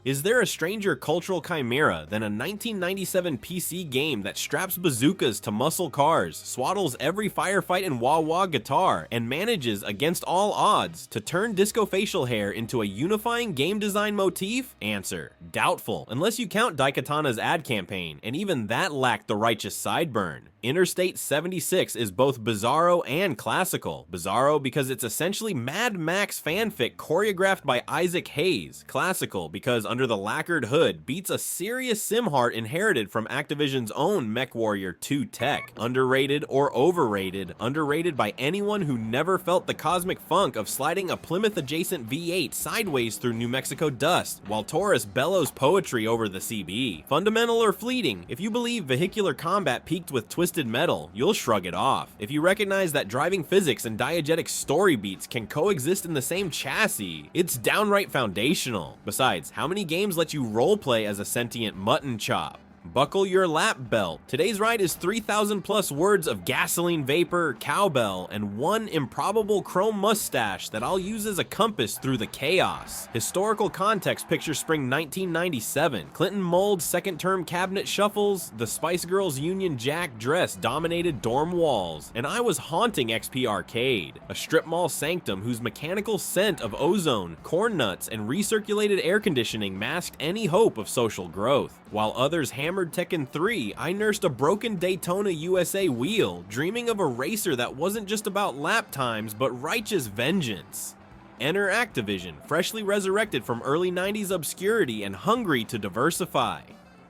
Is there a stranger cultural chimera than a 1997 PC game that straps bazookas to muscle cars, swaddles every firefight and wah-wah guitar, and manages, against all odds, to turn disco facial hair into a unifying game design motif? Answer: doubtful, unless you count Daikatana's ad campaign, and even that lacked the righteous sideburn. Interstate 76 is both bizarro and classical. Bizarro because it's essentially Mad Max fanfic choreographed by Isaac Hayes. Classical because under the lacquered hood beats a serious sim heart inherited from Activision's own MechWarrior 2 tech. Underrated or overrated, underrated by anyone who never felt the cosmic funk of sliding a Plymouth-adjacent V8 sideways through New Mexico dust, while Taurus bellows poetry over the CB. Fundamental or fleeting, if you believe vehicular combat peaked with Twisted Metal, you'll shrug it off. If you recognize that driving physics and diegetic story beats can coexist in the same chassis, it's downright foundational. Besides, how many games let you roleplay as a sentient mutton chop? Buckle your lap belt. Today's ride is 3,000 plus words of gasoline vapor, cowbell, and one improbable chrome mustache that I'll use as a compass through the chaos. Historical context: picture spring 1997. Clinton Mold's second-term cabinet shuffles, the Spice Girls Union Jack dress dominated dorm walls, and I was haunting XP Arcade, a strip mall sanctum whose mechanical scent of ozone, corn nuts, and recirculated air conditioning masked any hope of social growth. While others hammered Tekken 3, I nursed a broken Daytona USA wheel, dreaming of a racer that wasn't just about lap times, but righteous vengeance. Enter Activision, freshly resurrected from early 90s obscurity and hungry to diversify.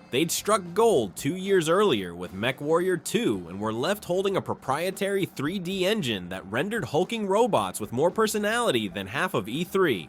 They'd struck gold 2 years earlier with MechWarrior 2 and were left holding a proprietary 3D engine that rendered hulking robots with more personality than half of E3.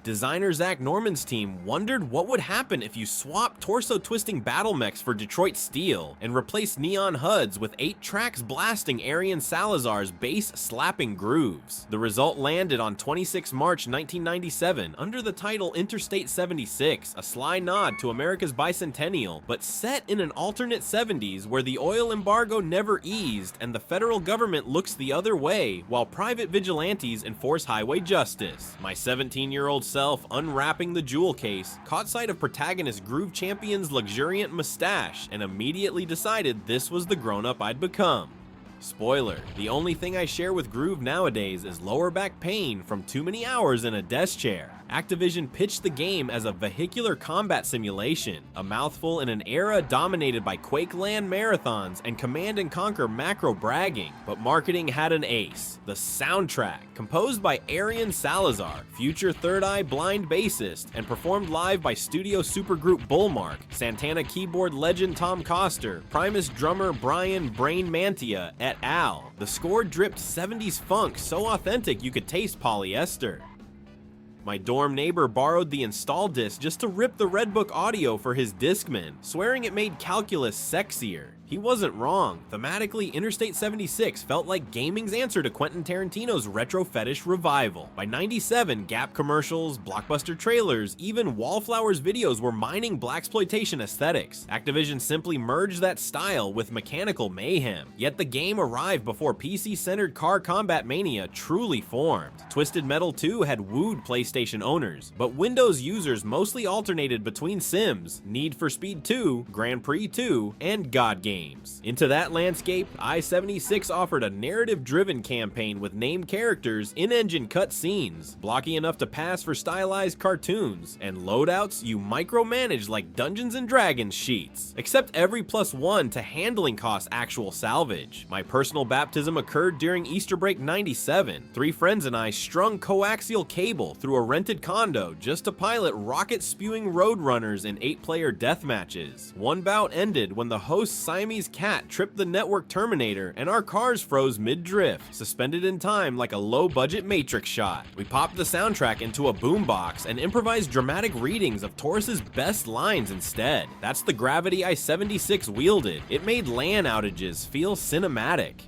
Designer Zach Norman's team wondered what would happen if you swapped torso-twisting battle mechs for Detroit Steel and replaced neon HUDs with 8 tracks blasting Arian Salazar's bass-slapping grooves. The result landed on 26 March 1997 under the title Interstate 76, a sly nod to America's bicentennial, but set in an alternate 70s where the oil embargo never eased and the federal government looks the other way while private vigilantes enforce highway justice. My 17-year-old self, unwrapping the jewel case, caught sight of protagonist Groove Champion's luxuriant mustache and immediately decided this was the grown-up I'd become. Spoiler: the only thing I share with Groove nowadays is lower back pain from too many hours in a desk chair. Activision pitched the game as a vehicular combat simulation, a mouthful in an era dominated by Quake Land marathons and Command & Conquer macro bragging, but marketing had an ace: the soundtrack, composed by Arian Salazar, future Third Eye blind bassist, and performed live by studio supergroup Bullmark, Santana keyboard legend Tom Coster, Primus drummer Brian Brain Mantia, et al. The score dripped 70s funk so authentic you could taste polyester. My dorm neighbor borrowed the install disc just to rip the Redbook audio for his Discman, swearing it made calculus sexier. He wasn't wrong. Thematically, Interstate 76 felt like gaming's answer to Quentin Tarantino's retro fetish revival. By 97, Gap commercials, blockbuster trailers, even Wallflowers videos were mining blaxploitation aesthetics. Activision simply merged that style with mechanical mayhem. Yet the game arrived before PC-centered car combat mania truly formed. Twisted Metal 2 had wooed PlayStation owners, but Windows users mostly alternated between Sims, Need for Speed 2, Grand Prix 2, and God Games. Into that landscape, I-76 offered a narrative-driven campaign with named characters, in-engine cutscenes, blocky enough to pass for stylized cartoons, and loadouts you micromanage like Dungeons & Dragons sheets. Except every +1 to handling costs actual salvage. My personal baptism occurred during Easter break 97. 3 friends and I strung coaxial cable through a rented condo just to pilot rocket-spewing roadrunners in 8-player deathmatches. One bout ended when the host Simon's cat tripped the network terminator and our cars froze mid-drift, suspended in time like a low-budget Matrix shot. We popped the soundtrack into a boombox and improvised dramatic readings of Taurus's best lines instead. That's the gravity I-76 wielded. It made LAN outages feel cinematic.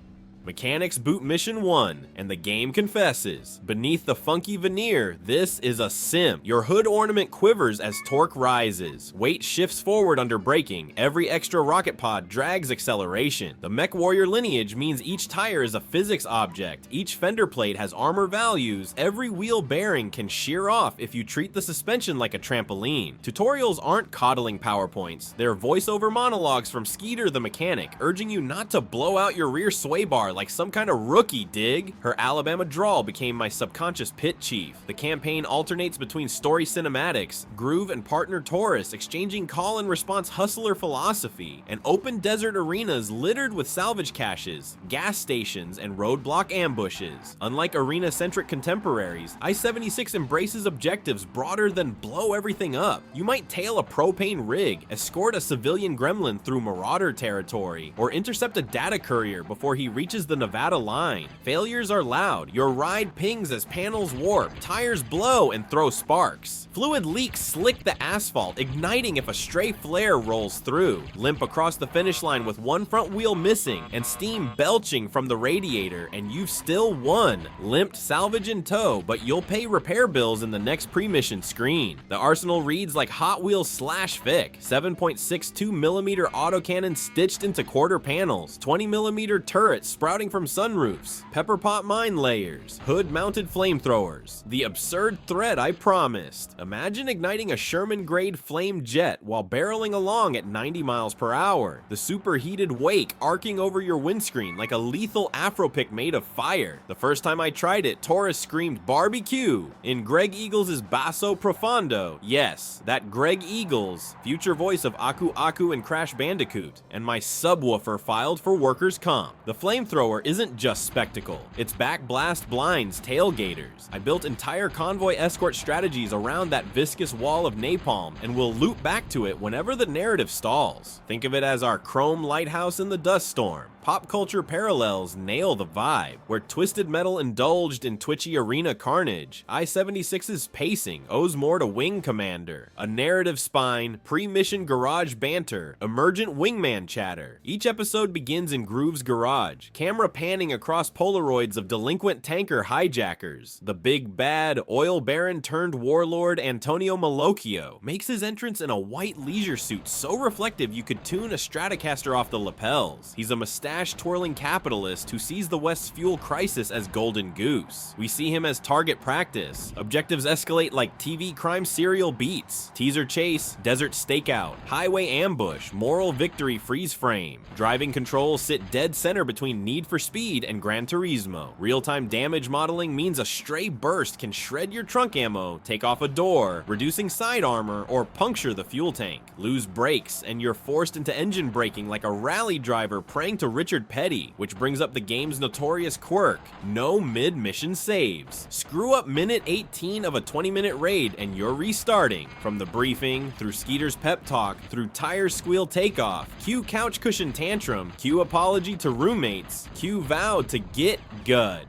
Mechanics boot mission 1, and the game confesses. Beneath the funky veneer, this is a sim. Your hood ornament quivers as torque rises. Weight shifts forward under braking. Every extra rocket pod drags acceleration. The MechWarrior lineage means each tire is a physics object. Each fender plate has armor values. Every wheel bearing can shear off if you treat the suspension like a trampoline. Tutorials aren't coddling PowerPoints. They're voiceover monologues from Skeeter the mechanic, urging you not to blow out your rear sway bar like some kind of rookie, dig? Her Alabama drawl became my subconscious pit chief. The campaign alternates between story cinematics, Groove and partner Taurus exchanging call and response hustler philosophy, and open desert arenas littered with salvage caches, gas stations, and roadblock ambushes. Unlike arena-centric contemporaries, I-76 embraces objectives broader than blow everything up. You might tail a propane rig, escort a civilian gremlin through Marauder territory, or intercept a data courier before he reaches the Nevada line. Failures are loud, your ride pings as panels warp, tires blow and throw sparks. Fluid leaks slick the asphalt, igniting if a stray flare rolls through. Limp across the finish line with one front wheel missing and steam belching from the radiator, and you've still won. Limped, salvage, and tow, but you'll pay repair bills in the next pre-mission screen. The arsenal reads like Hot Wheels slash Vic. 7.62mm autocannon stitched into quarter panels, 20mm turrets sprouting from sunroofs, pepper pot mine layers, hood-mounted flamethrowers. The absurd threat I promised. Imagine igniting a Sherman-grade flame jet while barreling along at 90 miles per hour. The superheated wake arcing over your windscreen like a lethal afropick made of fire. The first time I tried it, Taurus screamed barbecue in Greg Eagles' Basso Profondo. Yes, that Greg Eagles, future voice of Aku Aku and Crash Bandicoot. And my subwoofer filed for workers' comp. The flamethrower isn't just spectacle. It's backblast blinds tailgaters. I built entire convoy escort strategies around that viscous wall of napalm and will loop back to it whenever the narrative stalls. Think of it as our chrome lighthouse in the dust storm. Pop culture parallels nail the vibe. Where Twisted Metal indulged in twitchy arena carnage, I-76's pacing owes more to Wing Commander. A narrative spine, pre-mission garage banter, emergent wingman chatter. Each episode begins in Groove's garage, camera panning across Polaroids of delinquent tanker hijackers. The big bad, oil baron turned warlord Antonio Malochio makes his entrance in a white leisure suit so reflective you could tune a Stratocaster off the lapels. He's a mustache-twirling capitalist who sees the West's fuel crisis as golden goose. We see him as target practice. Objectives escalate like TV crime serial beats. Teaser chase, desert stakeout, highway ambush, moral victory freeze frame. Driving controls sit dead center between Need for Speed and Gran Turismo. Real-time damage modeling means a stray burst can shred your trunk ammo, take off a door, reducing side armor, or puncture the fuel tank. Lose brakes, and you're forced into engine braking like a rally driver praying to Richard Petty, which brings up the game's notorious quirk: no mid-mission saves. Screw up minute 18 of a 20-minute raid and you're restarting. From the briefing, through Skeeter's pep talk, through tire squeal takeoff, cue couch cushion tantrum, cue apology to roommates, cue vow to get good.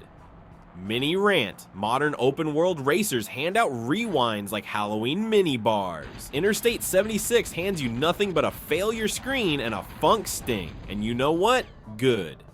Mini rant. Modern open world racers hand out rewinds like Halloween mini bars. Interstate 76 hands you nothing but a failure screen and a funk sting. And you know what? Good.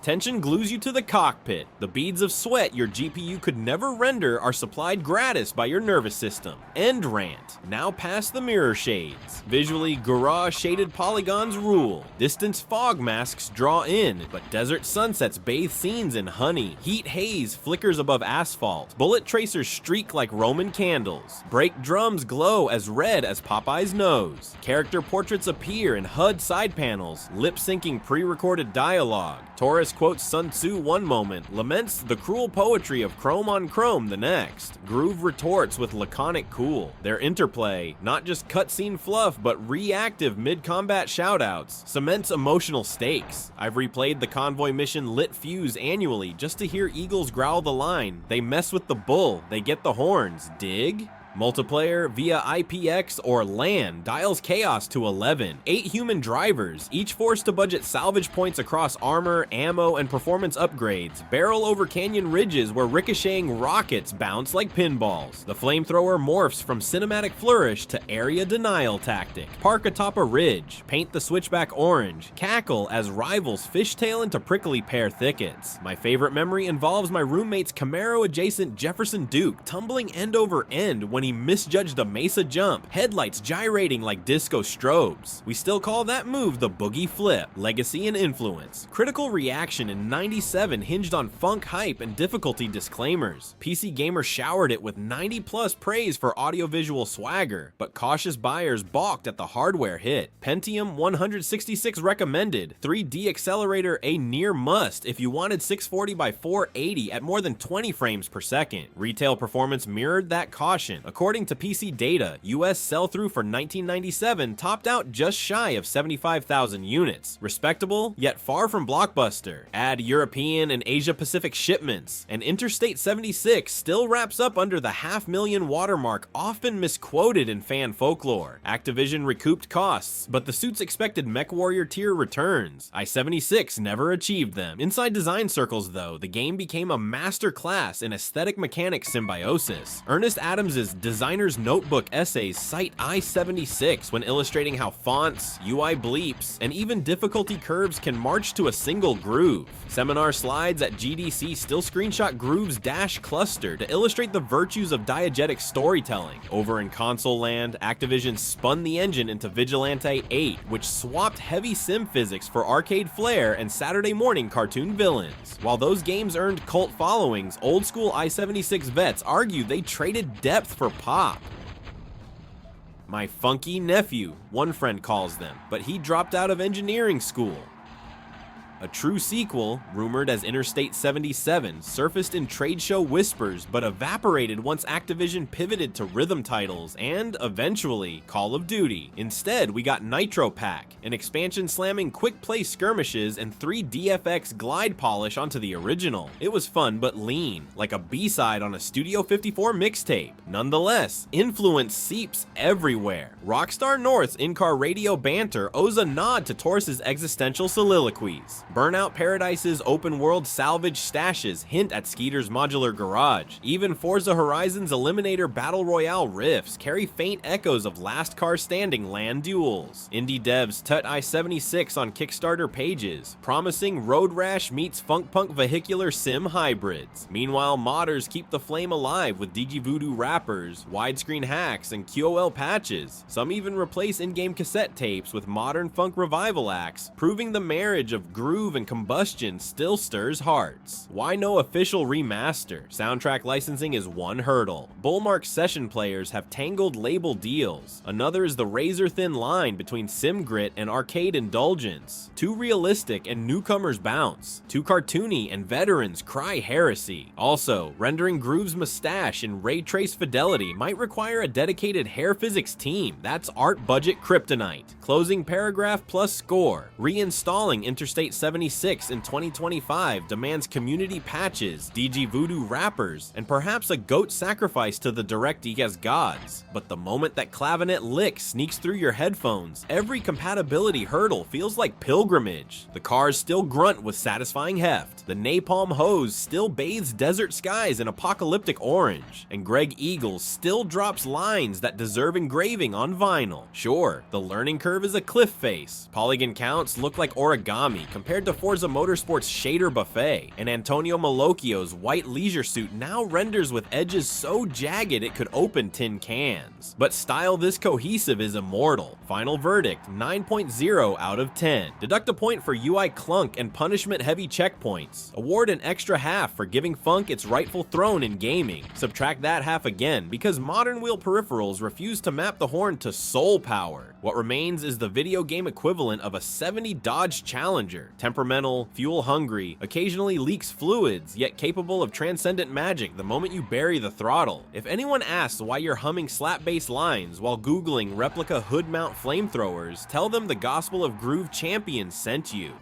Tension glues you to the cockpit. The beads of sweat your GPU could never render are supplied gratis by your nervous system. End rant. Now past the mirror shades. Visually, garage shaded polygons rule. Distance fog masks draw in, but desert sunsets bathe scenes in honey. Heat haze flickers above asphalt. Bullet tracers streak like Roman candles. Brake drums glow as red as Popeye's nose. Character portraits appear in HUD side panels, lip-syncing pre-recorded dialogue. Taurus quotes Sun Tzu one moment, laments the cruel poetry of chrome on chrome the next. Groove retorts with laconic cool. Their interplay, not just cutscene fluff but reactive mid-combat shoutouts, cements emotional stakes. I've replayed the convoy mission Lit Fuse annually just to hear Eagles growl the line, "They mess with the bull, they get the horns, dig?" Multiplayer via IPX or LAN dials chaos to 11. 8 human drivers, each forced to budget salvage points across armor, ammo, and performance upgrades, barrel over canyon ridges where ricocheting rockets bounce like pinballs. The flamethrower morphs from cinematic flourish to area denial tactic. Park atop a ridge, paint the switchback orange, cackle as rivals fishtail into prickly pear thickets. My favorite memory involves my roommate's Camaro-adjacent Jefferson Duke tumbling end over end when he misjudged a mesa jump, headlights gyrating like disco strobes. We still call that move the boogie flip. Legacy and influence. Critical reaction in '97 hinged on funk hype and difficulty disclaimers. PC Gamer showered it with 90+ praise for audiovisual swagger, but cautious buyers balked at the hardware hit. Pentium 166 recommended, 3D accelerator a near must if you wanted 640 by 480 at more than 20 frames per second. Retail performance mirrored that caution. According to PC Data, US sell-through for 1997 topped out just shy of 75,000 units. Respectable, yet far from blockbuster. Add European and Asia-Pacific shipments, and Interstate 76 still wraps up under the 500,000 watermark often misquoted in fan folklore. Activision recouped costs, but the suit's expected MechWarrior tier returns. I-76 never achieved them. Inside design circles though, the game became a master class in aesthetic mechanic symbiosis. Ernest Adams's Designer's Notebook essays cite I-76 when illustrating how fonts, UI bleeps, and even difficulty curves can march to a single groove. Seminar slides at GDC still screenshot Groove's dash cluster to illustrate the virtues of diegetic storytelling. Over in console land, Activision spun the engine into Vigilante 8, which swapped heavy sim physics for arcade flair and Saturday morning cartoon villains. While those games earned cult followings, old school I-76 vets argued they traded depth for pop. My funky nephew, one friend calls them, but he dropped out of engineering school. A true sequel, rumored as Interstate 77, surfaced in trade show whispers but evaporated once Activision pivoted to rhythm titles and, eventually, Call of Duty. Instead, we got Nitro Pack, an expansion slamming quick play skirmishes and 3 DFX glide polish onto the original. It was fun but lean, like a B-side on a Studio 54 mixtape. Nonetheless, influence seeps everywhere. Rockstar North's in-car radio banter owes a nod to Taurus's existential soliloquies. Burnout Paradise's open-world salvage stashes hint at Skeeter's modular garage. Even Forza Horizon's Eliminator Battle Royale riffs carry faint echoes of Last Car Standing land duels. Indie devs tut I-76 on Kickstarter pages, promising Road Rash meets Funk Punk vehicular sim hybrids. Meanwhile, modders keep the flame alive with DigiVoodoo wrappers, widescreen hacks, and QOL patches. Some even replace in-game cassette tapes with modern funk revival acts, proving the marriage of groove and combustion still stirs hearts. Why no official remaster? Soundtrack licensing is one hurdle. Bullmark session players have tangled label deals. Another is the razor-thin line between sim grit and arcade indulgence. Too realistic and newcomers bounce. Too cartoony and veterans cry heresy. Also, rendering Groove's mustache in ray trace fidelity might require a dedicated hair physics team. That's art budget kryptonite. Closing paragraph plus score. Reinstalling Interstate 76 in 2025 demands community patches, DigiVoodoo wrappers, and perhaps a goat sacrifice to the DirectX gods. But the moment that clavinet lick sneaks through your headphones, every compatibility hurdle feels like pilgrimage. The cars still grunt with satisfying heft. The napalm hose still bathes desert skies in apocalyptic orange. And Greg Eagles still drops lines that deserve engraving on vinyl. Sure, the learning curve is a cliff face. Polygon counts look like origami compared to Forza Motorsport's shader buffet, and Antonio Malochio's white leisure suit now renders with edges so jagged it could open tin cans. But style this cohesive is immortal. Final verdict, 9.0 out of 10. Deduct a point for UI clunk and punishment-heavy checkpoints. Award an extra half for giving funk its rightful throne in gaming. Subtract that half again because modern wheel peripherals refuse to map the horn to soul power. What remains is the video game equivalent of a 70 Dodge Challenger. Temperamental, fuel-hungry, occasionally leaks fluids, yet capable of transcendent magic the moment you bury the throttle. If anyone asks why you're humming slap-bass lines while googling replica hood mount flamethrowers, tell them the Gospel of Groove Champions sent you.